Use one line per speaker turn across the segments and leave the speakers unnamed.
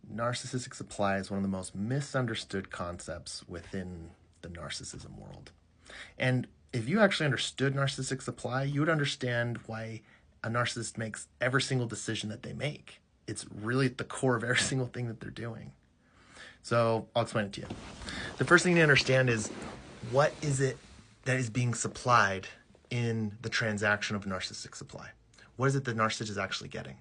Narcissistic supply is one of the most misunderstood concepts within the narcissism world. And if you actually understood narcissistic supply, you would understand why a narcissist makes every single decision that they make. It's really at the core of every single thing that they're doing. So I'll explain it to you. The first thing to understand is, what is it that is being supplied in the transaction of narcissistic supply? What is it the narcissist is actually getting?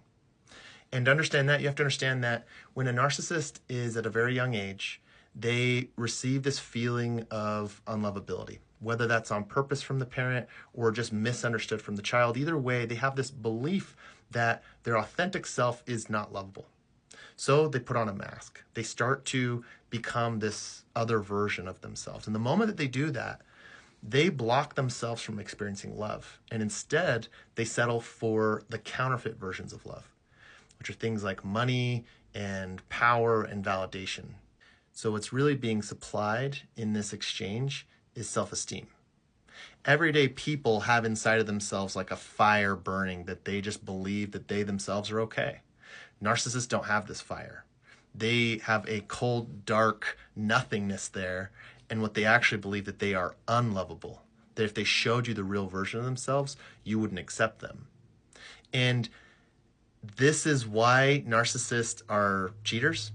And to understand that, you have to understand that when a narcissist is at a very young age, they receive this feeling of unlovability, whether that's on purpose from the parent or just misunderstood from the child. Either way, they have this belief that their authentic self is not lovable. So they put on a mask. They start to become this other version of themselves. And the moment that they do that, they block themselves from experiencing love. And instead, they settle for the counterfeit versions of love, which are things like money and power and validation. So what's really being supplied in this exchange is self-esteem. Everyday people have inside of themselves like a fire burning that they just believe that they themselves are okay. Narcissists don't have this fire. They have a cold, dark nothingness there, and what they actually believe that they are unlovable. That if they showed you the real version of themselves, you wouldn't accept them. And this is why narcissists are cheaters,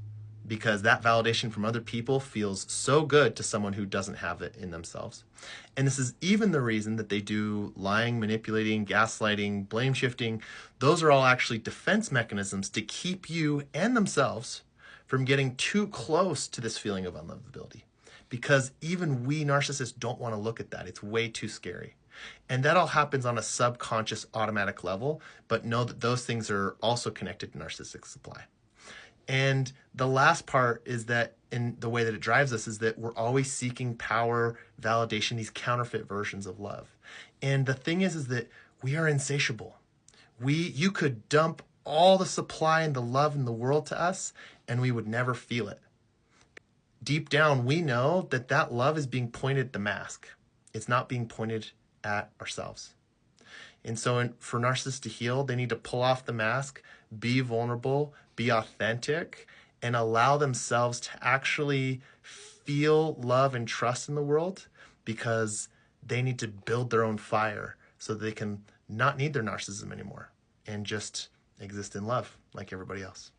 because that validation from other people feels so good to someone who doesn't have it in themselves. And this is even the reason that they do lying, manipulating, gaslighting, blame shifting. Those are all actually defense mechanisms to keep you and themselves from getting too close to this feeling of unlovability. Because even we narcissists don't want to look at that. It's way too scary. And that all happens on a subconscious automatic level, but know that those things are also connected to narcissistic supply. And the last part is that in the way that it drives us is that we're always seeking power, validation, these counterfeit versions of love. And the thing is that we are insatiable. You could dump all the supply and the love in the world to us, and we would never feel it. Deep down, we know that that love is being pointed at the mask. It's not being pointed at ourselves. And so for narcissists to heal, they need to pull off the mask, be vulnerable, be authentic, and allow themselves to actually feel love and trust in the world, because they need to build their own fire so they can not need their narcissism anymore and just exist in love like everybody else.